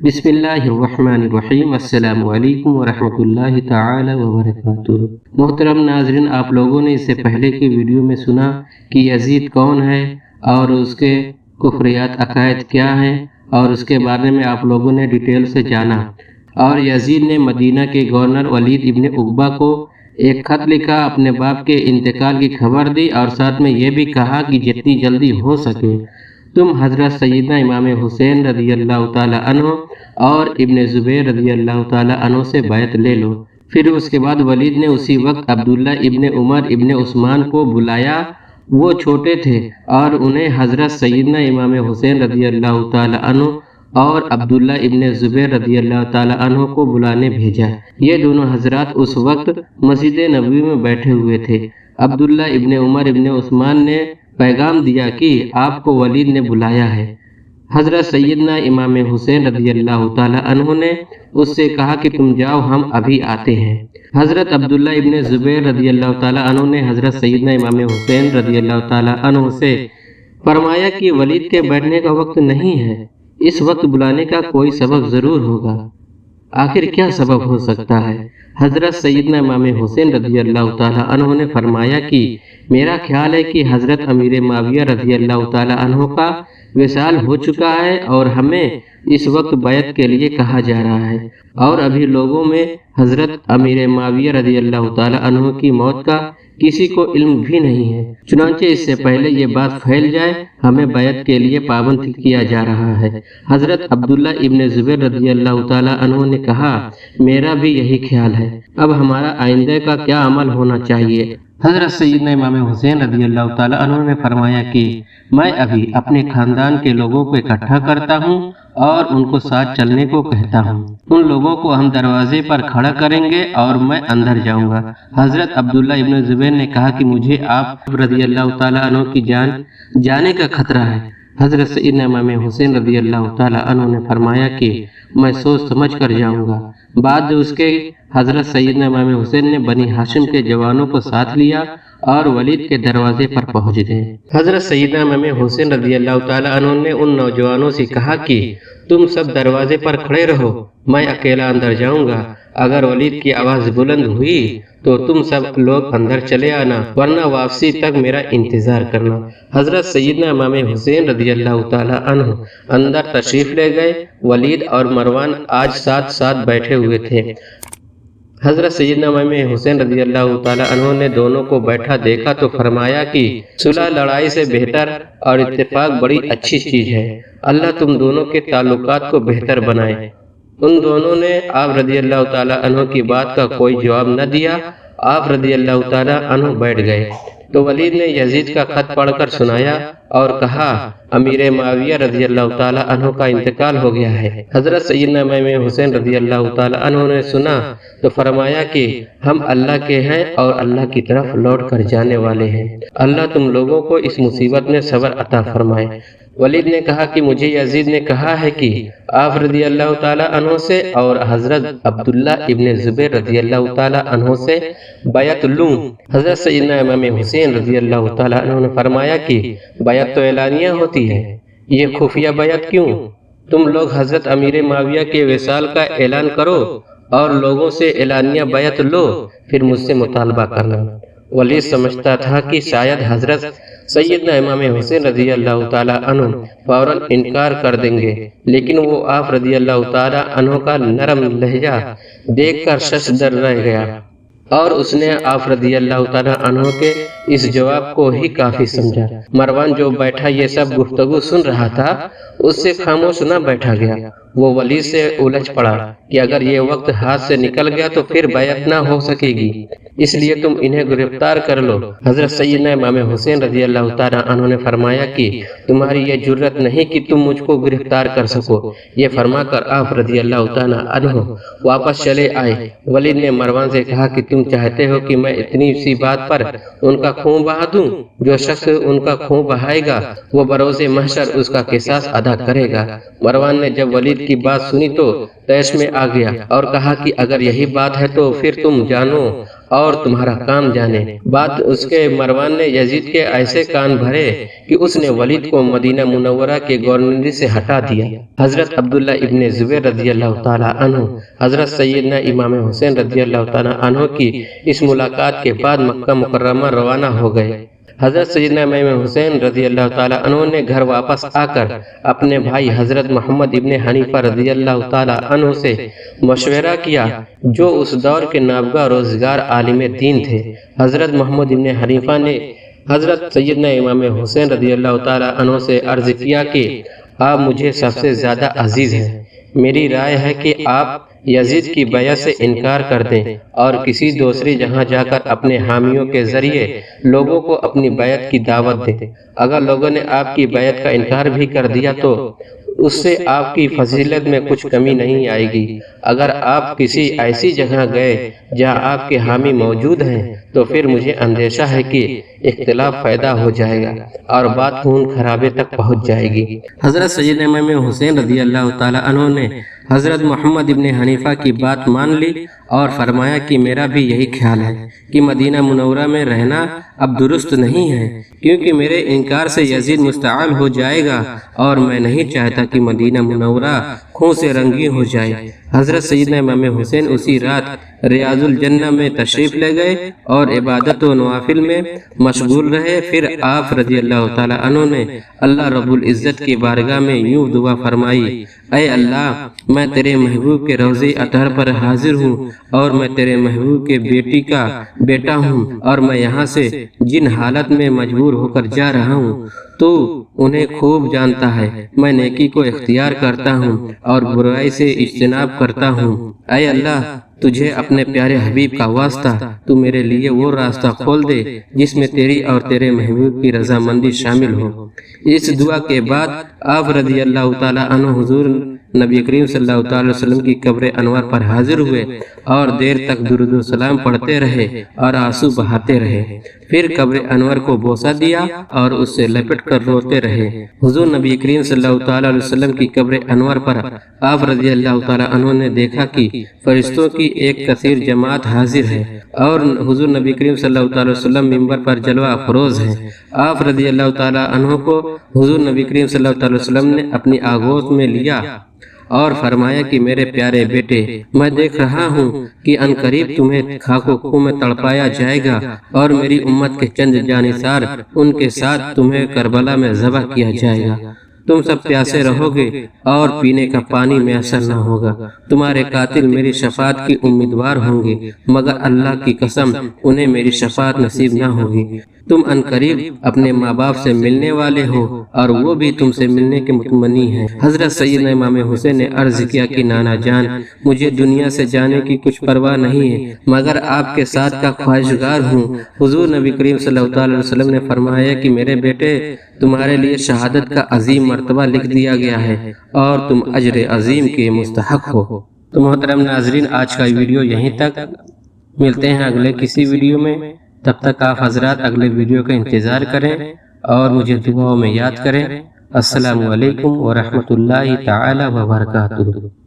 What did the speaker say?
بسم اللہ الرحمن الرحیم۔ السلام علیکم ورحمۃ اللہ تعالی وبرکاتہ۔ محترم ناظرین، آپ لوگوں نے اس سے پہلے کی ویڈیو میں سنا کہ یزید کون ہے اور اس کے کفریات عقائد کیا ہیں، اور اس کے بارے میں آپ لوگوں نے ڈیٹیل سے جانا۔ اور یزید نے مدینہ کے گورنر ولید ابن عقبہ کو ایک خط لکھا، اپنے باپ کے انتقال کی خبر دی، اور ساتھ میں یہ بھی کہا کہ جتنی جلدی ہو سکے تم حضرت سیدنا امام حسین رضی اللہ تعالی عنہ اور ابن زبیر رضی اللہ تعالی عنہ سے بیعت لے لو۔ پھر اس کے بعد ولید نے اسی وقت عبداللہ ابن عمر ابن عثمان کو بلایا۔ وہ چھوٹے تھے اور انہیں حضرت سیدنا امام حسین رضی اللہ تعالی عنہ اور عبداللہ ابن زبیر رضی اللہ تعالی عنہ کو بلانے بھیجا۔ یہ دونوں حضرات اس وقت مسجد نبوی میں بیٹھے ہوئے تھے۔ عبداللہ ابن عمر ابن عثمان نے پیغام دیا کہ آپ کو ولید نے بلایا ہے۔ حضرت سیدنا امام حسین رضی اللہ تعالی عنہ نے اس سے کہا کہ تم جاؤ، ہم ابھی آتے ہیں۔ حضرت عبداللہ ابن زبیر رضی اللہ تعالی عنہ نے حضرت سیدنا امام حسین رضی اللہ تعالی عنہ سے فرمایا کہ ولید کے بیٹھنے کا وقت نہیں ہے، اس وقت بلانے کا کوئی سبب ضرور ہوگا۔ آخر کیا سبب ہو سکتا ہے؟ حضرت سیدنا امام حسین رضی اللہ تعالی عنہ نے فرمایا کہ میرا خیال ہے کہ حضرت امیر معاویہ رضی اللہ تعالی عنہ کا وصال ہو چکا ہے اور ہمیں اس وقت بیعت کے لیے کہا جا رہا ہے، اور ابھی لوگوں میں حضرت امیر معاویہ رضی اللہ تعالی عنہ کی موت کا کسی کو علم بھی نہیں ہے، چنانچہ اس سے پہلے یہ بات پھیل جائے ہمیں بیعت کے لیے پابند کیا جا رہا ہے۔ حضرت عبداللہ ابن زبیر رضی اللہ تعالی عنہ نے کہا میرا بھی یہی خیال ہے، اب ہمارا آئندہ کا کیا عمل ہونا چاہیے؟ حضرت سیدنا امام حسین رضی اللہ تعالی عنہ نے فرمایا کہ میں ابھی اپنے خاندان کے لوگوں کو اکٹھا کرتا ہوں اور ان کو ساتھ چلنے کو کہتا ہوں۔ ان لوگوں کو ہم دروازے پر کھڑا کریں گے اور میں اندر جاؤں گا۔ حضرت عبداللہ ابن زبیر نے کہا کہ مجھے آپ رضی اللہ تعالی عنہ کی جان جانے کا خطرہ ہے۔ حضرت سیدنا امام حسین رضی اللہ تعالی عنہ نے فرمایا کہ میں سوچ سمجھ کر جاؤں گا۔ بعد اس کے حضرت سیدنا امام حسین نے بنی ہاشم کے جوانوں کو ساتھ لیا اور ولید کے دروازے پر پہنچ گئے۔ حضرت سیدنا امام حسین رضی اللہ تعالی عنہ نے ان نوجوانوں سے کہا کہ تم سب دروازے پر کھڑے رہو، میں اکیلا اندر جاؤں گا۔ اگر ولید کی آواز بلند ہوئی تو تم سب لوگ اندر چلے آنا، ورنہ واپسی تک میرا انتظار کرنا۔ حضرت سیدنا امام حسین رضی اللہ تعالی عنہ اندر تشریف لے گئے۔ ولید اور مروان آج ساتھ ساتھ بیٹھے ہوئے تھے۔ حضرت سیدنا امام حسین رضی اللہ تعالی عنہ نے دونوں کو بیٹھا دیکھا تو فرمایا کہ صلح لڑائی سے بہتر اور اتفاق بڑی اچھی چیز ہے، اللہ تم دونوں کے تعلقات کو بہتر بنائے۔ ان دونوں نے آپ رضی اللہ تعالی عنہ کی بات کا کوئی جواب نہ دیا۔ آپ رضی اللہ تعالی عنہ بیٹھ گئے تو ولید نے یزید کا خط پڑھ کر سنایا اور کہا امیر معاویہ رضی اللہ تعالی عنہ کا انتقال ہو گیا ہے۔ حضرت سیدنا امام حسین رضی اللہ تعالی عنہ نے سنا تو فرمایا کہ ہم اللہ کے ہیں اور اللہ کی طرف لوٹ کر جانے والے ہیں، اللہ تم لوگوں کو اس مصیبت میں صبر عطا فرمائے۔ ولید نے کہا کہ مجھے یزید نے کہا ہے کہ آپ رضی اللہ تعالی عنہ سے اور حضرت عبداللہ ابن زبیر رضی اللہ تعالی عنہ سے بیعت لوں۔ حضرت سیدنا امام حسین رضی اللہ تعالی عنہ نے فرمایا کہ بیعت تو اعلانیہ ہوتی ہے، یہ خفیہ بیعت کیوں؟ تم لوگ حضرت امیر معاویہ کے وصال کا اعلان کرو اور لوگوں سے اعلانیہ بیعت لو، پھر مجھ سے مطالبہ کرنا۔ ولید سمجھتا تھا کہ شاید حضرت سیدنا امام حسین رضی اللہ تعالی عنہ فوراً انکار کر دیں گے، لیکن وہ آپ رضی اللہ تعالی عنہ کا نرم لہجہ دیکھ کر ششدر رہ گیا اور اس نے آپ رضی اللہ تعالی عنہ کے اس جواب کو ہی کافی سمجھا۔ مروان جو بیٹھا یہ سب گفتگو سن رہا تھا، اس سے خاموش نہ بیٹھا گیا۔ وہ ولید سے الجھ پڑا کہ اگر یہ وقت ہاتھ سے نکل گیا تو پھر بیعت نہ ہو سکے گی، اس لیے تم انہیں گرفتار کر لو۔ حضرت سیدنا امام حسین رضی اللہ تعالی عنہ نے فرمایا کہ تمہاری یہ جرت نہیں کہ تم مجھ کو گرفتار کر سکو۔ یہ فرما کر آپ رضی اللہ تعالی عنہ واپس چلے آئے۔ ولید نے مروان سے کہا کہ تم چاہتے ہو کہ میں اتنی سی بات پر ان کا خون بہا دوں؟ جو شخص ان کا خون بہائے گا وہ بروز محشر اس کا قصاص ادا کرے گا۔ مروان نے جب ولید کی بات سنی تو طیش میں آ گیا اور کہا کہ اگر یہی بات ہے تو پھر تم جانو اور تمہارا کام جانے۔ بات اس کے مروان نے یزید کے ایسے کان بھرے کہ اس نے ولید کو مدینہ منورہ کے گورنری سے ہٹا دیا۔ حضرت عبداللہ ابن زبیر رضی اللہ تعالی عنہ حضرت سیدنا امام حسین رضی اللہ تعالی عنہ کی اس ملاقات کے بعد مکہ مکرمہ روانہ ہو گئے۔ حضرت سیدنا امام حسین رضی اللہ تعالی عنہ نے گھر واپس آ کر اپنے بھائی حضرت محمد ابن حنیفہ رضی اللہ تعالی عنہ سے مشورہ کیا، جو اس دور کے نابغہ روزگار عالم دین تھے۔ حضرت محمد ابن حنیفہ نے حضرت سیدنا امام حسین رضی اللہ تعالی عنہ سے عرض کیا کہ آپ مجھے سب سے زیادہ عزیز ہیں، میری رائے ہے کہ آپ یزید کی بیعت سے انکار کر دیں اور کسی دوسری جگہ جا کر اپنے حامیوں کے ذریعے لوگوں کو اپنی بیعت کی دعوت دیں۔ اگر لوگوں نے آپ کی بیعت کا انکار بھی کر دیا تو اس سے آپ کی فضیلت میں کچھ کمی نہیں آئے گی۔ اگر آپ کسی ایسی جگہ گئے جہاں آپ کے حامی موجود ہیں تو پھر مجھے اندیشہ ہے کہ اختلاف پیدا ہو جائے گا اور بات خون خرابے تک پہنچ جائے گی۔ حضرت سیدنا امام حسین رضی اللہ تعالی عنہ نے حضرت محمد ابن حنیفہ کی بات مان لی اور فرمایا کہ میرا بھی یہی خیال ہے کہ مدینہ منورہ میں رہنا اب درست نہیں ہے، کیونکہ میرے انکار سے یزید مستعال ہو جائے گا اور میں نہیں چاہتا کہ مدینہ منورہ خون سے رنگین ہو جائے۔ حضرت سیدنا امام حسین اسی رات ریاض الجنہ میں تشریف لے گئے اور عبادت و نوافل میں مشغول رہے۔ پھر آپ رضی اللہ تعالی عنہ نے اللہ رب العزت کی بارگاہ میں یوں دعا فرمائی، اے اللہ، میں تیرے محبوب کے روضے اطہر پر حاضر ہوں اور میں تیرے محبوب کے بیٹی کا بیٹا ہوں، اور میں یہاں سے جن حالت میں مجبور ہو کر جا رہا ہوں تو انہیں خوب جانتا ہے۔ میں نیکی کو اختیار کرتا ہوں اور برائی سے اجتناب کرتا ہوں۔ اے اللہ، تجھے اپنے پیارے حبیب کا واسطہ، تو میرے لیے وہ راستہ کھول دے جس میں تیری اور تیرے محبوب کی رضامندی شامل ہو۔ اس دعا کے بعد آپ رضی اللہ تعالی عنہ حضور نبی کریم صلی اللہ تعالی وسلم کی قبر انور پر حاضر ہوئے اور دیر تک درود و سلام پڑھتے رہے اور آنسو بہاتے رہے۔ پھر قبر انور کو بوسہ دیا اور اس سے لپٹ کر روتے رہے۔ حضور نبی کریم صلی اللہ تعالی علیہ وسلم کی قبر انور پر آپ رضی اللہ تعالی عنہ نے دیکھا کہ فرشتوں کی ایک کثیر جماعت حاضر ہے اور حضور نبی کریم صلی اللہ تعالی وسلم منبر پر جلوہ افروز ہیں۔ آپ رضی اللہ تعالی عنہ کو حضور نبی کریم صلی اللہ تعالی وسلم نے اپنی آغوش میں لیا اور فرمایا کہ میرے پیارے بیٹے، میں دیکھ رہا ہوں کہ عنقریب تمہیں خاک و خون میں تڑپایا جائے گا اور میری امت کے چند جانثار ان کے ساتھ تمہیں کربلا میں ذبح کیا جائے گا۔ تم سب پیاسے رہو گے اور پینے کا پانی میسر نہ ہوگا۔ تمہارے قاتل میری شفاعت کی امیدوار ہوں گے، مگر اللہ کی قسم انہیں میری شفاعت نصیب نہ ہوگی۔ تم عنقریب اپنے ماں باپ سے ملنے والے ہو اور وہ بھی تم سے ملنے کے متمنی ہیں۔ حضرت سیدنا امام حسین نے عرض کیا کہ نانا جان، مجھے دنیا سے جانے کی کچھ پرواہ نہیں ہے، مگر آپ کے ساتھ کا خواہشگار ہوں۔ حضور نبی کریم صلی اللہ علیہ وسلم نے فرمایا کہ میرے بیٹے، تمہارے لیے شہادت کا عظیم مرتبہ لکھ دیا گیا ہے اور تم اجر عظیم کے مستحق ہو۔ تو محترم ناظرین، آج کا ویڈیو یہیں تک، ملتے ہیں اگلے کسی ویڈیو میں۔ تب تک آپ حضرات اگلے ویڈیو کا انتظار کریں اور مجھے دعاؤں میں یاد کریں۔ السلام علیکم ورحمۃ اللہ تعالی وبرکاتہ۔